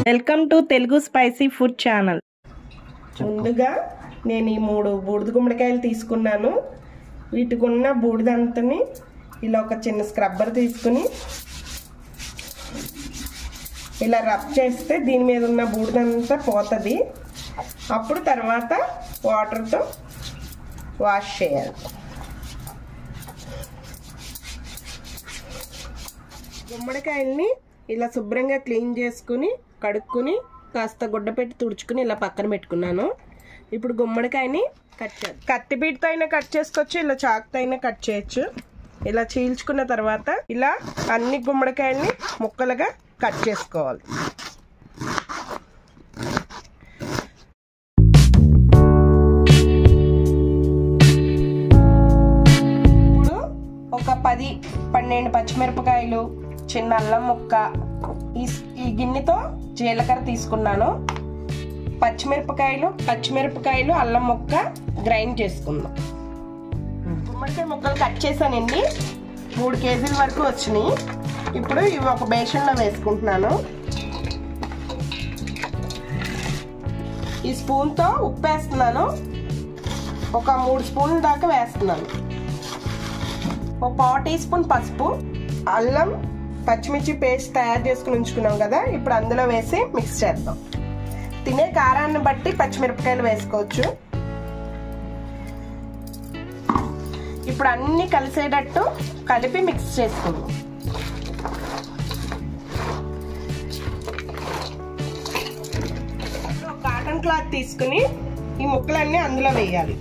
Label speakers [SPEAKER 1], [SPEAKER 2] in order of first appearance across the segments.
[SPEAKER 1] Welcome to Telugu spicy food channel. ముందుగా నేను ఈ 3 బూడిద గుమ్మడికాయలు తీసుకున్నాను. వీటికి ఉన్న బూడిదంతని ఇలా ఒక చిన్న స్క్రబ్బర్ తీసుకుని ఇలా రబ్ చేస్తే దీని మీద ఉన్న బూడిదంతా పోతుంది. అప్పుడు తర్వాత వాటర్తో వాష్ చేయాలి. గుమ్మడికాయల్ని ఇలా శుభ్రంగా క్లీన్ చేసుకుని కడుక్కుని కాస్త గుడ్డ పెట్టి తుడుచుకుని ఇలా పక్కన పెట్టుకున్నాను. ఇప్పుడు గుమ్మడికాయని కట్ చేయాలి. కత్తిపీటతో అయినా కట్ చేసుకోవచ్చు, ఇలా చాకుతో అయినా కట్ చేయొచ్చు. ఇలా చీల్చుకున్న తర్వాత ఇలా అన్ని గుమ్మడికాయల్ని ముక్కలుగా కట్ చేసుకోవాలి. ఇప్పుడు ఒక 10-12 పచ్చిమిరపకాయలు, చిన్న అల్లం ముక్క, ఈ గిన్నెతో జీలకర్ర తీసుకున్నాను. పచ్చిమిరపకాయలు అల్లం ముక్క గ్రైండ్ చేసుకుందాం. గుమ్మడికాయ ముక్కలు కట్ చేశానండి. 3 కేజీల వరకు వచ్చినాయి. ఇప్పుడు ఇవి ఒక బేషన్లో వేసుకుంటున్నాను. ఈ స్పూన్తో ఉప్పు వేస్తున్నాను. ఒక 3 స్పూన్ల దాకా వేస్తున్నాను. ఒక 1/4 టీ స్పూన్ పసుపు, అల్లం పచ్చిమిర్చి పేస్ట్ తయారు చేసుకుని ఉంచుకున్నాం కదా, ఇప్పుడు అందులో వేసి మిక్స్ చేద్దాం. తినే కారాన్ని బట్టి పచ్చిమిరపకాయలు వేసుకోవచ్చు. ఇప్పుడు అన్ని కలిసేటట్టు కలిపి మిక్స్ చేసుకుందాం. ఒక కాటన్ క్లాత్ తీసుకుని ఈ ముక్కలన్నీ అందులో వేయాలి.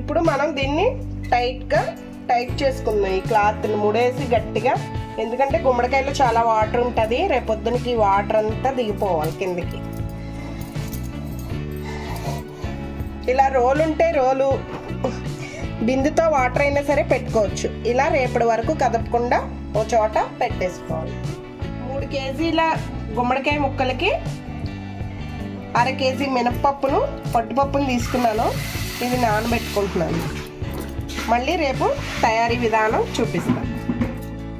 [SPEAKER 1] ఇప్పుడు మనం దీన్ని టైట్ చేసుకుందాం. ఈ క్లాత్ని ముడేసి గట్టిగా, ఎందుకంటే గుమ్మడికాయలో చాలా వాటర్ ఉంటుంది. రేపొద్దునకి వాటర్ అంతా దిగిపోవాలి కిందకి. ఇలా రోలు ఉంటే రోలు, బిందుతో వాటర్ అయినా సరే పెట్టుకోవచ్చు. ఇలా రేపటి వరకు కదపకుండా ఒక చోట పెట్టేసుకోవాలి. 3 కేజీల గుమ్మడికాయ ముక్కలకి 1/2 కేజీ మినప్పప్పును, పట్టుపప్పును తీసుకున్నాను. ఇవి నానబెట్టుకుంటున్నాను. మళ్ళీ రేపు తయారీ విధానం చూపిస్తాను.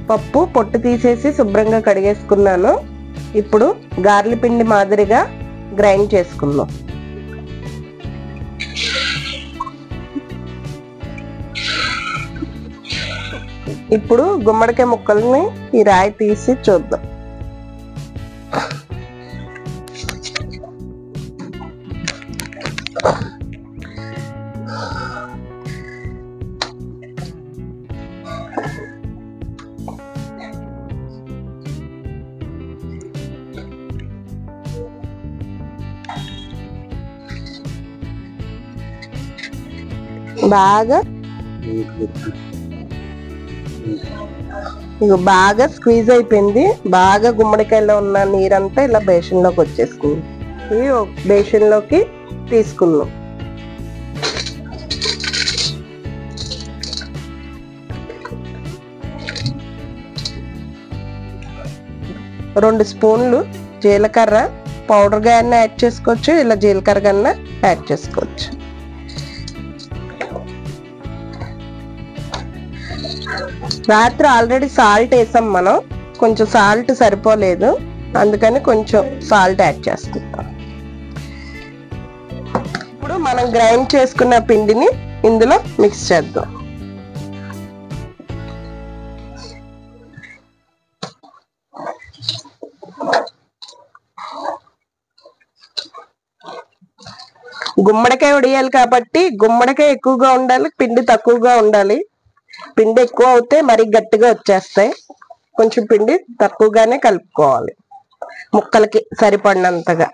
[SPEAKER 1] పప్పు పొట్టు తీసేసి శుభ్రంగా కడిగేసుకున్నాను. ఇప్పుడు గారెల పిండి మాదిరిగా గ్రైండ్ చేసుకుందాం. ఇప్పుడు గుమ్మడికాయ ముక్కల్ని ఈ రాయి తీసి చూద్దాం. బాగా స్క్వీజ్ అయిపోయింది. బాగా గుమ్మడికాయలో ఉన్న నీరంతా ఇలా బేషన్లోకి వచ్చేసుకుంది. ఇవి బేషన్లోకి తీసుకున్నాం. రెండు స్పూన్లు జీలకర్ర పౌడర్గా అన్నా యాడ్ చేసుకోవచ్చు, ఇలా జీలకర్ర కన్నా యాడ్ చేసుకోవచ్చు. రాత్రి ఆల్రెడీ సాల్ట్ వేసాం మనం, కొంచెం సాల్ట్ సరిపోలేదు, అందుకని కొంచెం సాల్ట్ యాడ్ చేసుకుంటాం. ఇప్పుడు మనం గ్రైండ్ చేసుకున్న పిండిని ఇందులో మిక్స్ చేద్దాం. గుమ్మడికాయ ఉడియాలి కాబట్టి గుమ్మడికాయ ఎక్కువగా ఉండాలి, పిండి తక్కువగా ఉండాలి. పిండి ఎక్కువ అవుతే మరీ గట్టిగా వచ్చేస్తాయి. కొంచెం పిండి తక్కువగానే కలుపుకోవాలి, ముక్కలకి సరిపడినంతగా.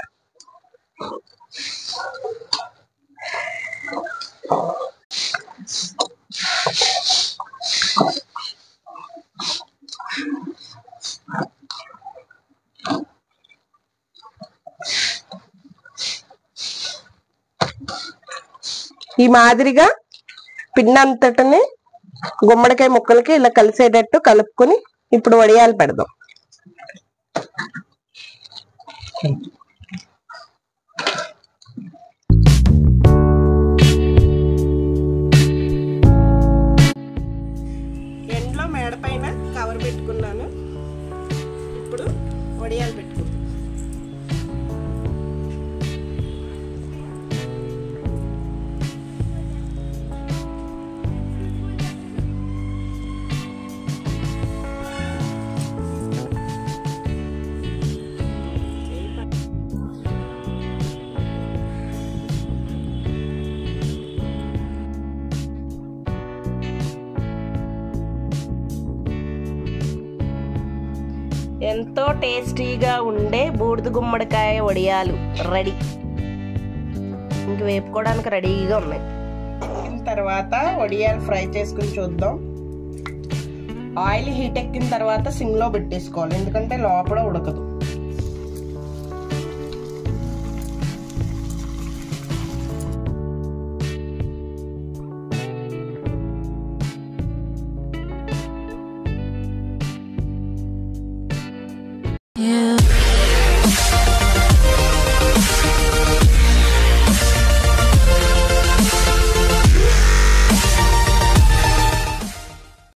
[SPEAKER 1] ఈ మాదిరిగా పిండి అంతటిని గుమ్మడికాయ ముక్కలకి ఇలా కలిసేటట్టు కలుపుకొని ఇప్పుడు వడియాలు పెడదాం. మెడ పైన కవర్ పెట్టుకున్నాను. ఇప్పుడు వడియాలు పెట్టుకుంటాను. ఎంతో టేస్టీగా ఉండే బూడిద గుమ్మడికాయ వడియాలు రెడీ. ఇంక వేపుకోవడానికి రెడీగా ఉన్నాయి. తర్వాత వడియాలు ఫ్రై చేసుకుని చూద్దాం. ఆయిల్ హీట్ ఎక్కిన తర్వాత సిమ్లో పెట్టేసుకోవాలి, ఎందుకంటే లోపల ఉడకదు.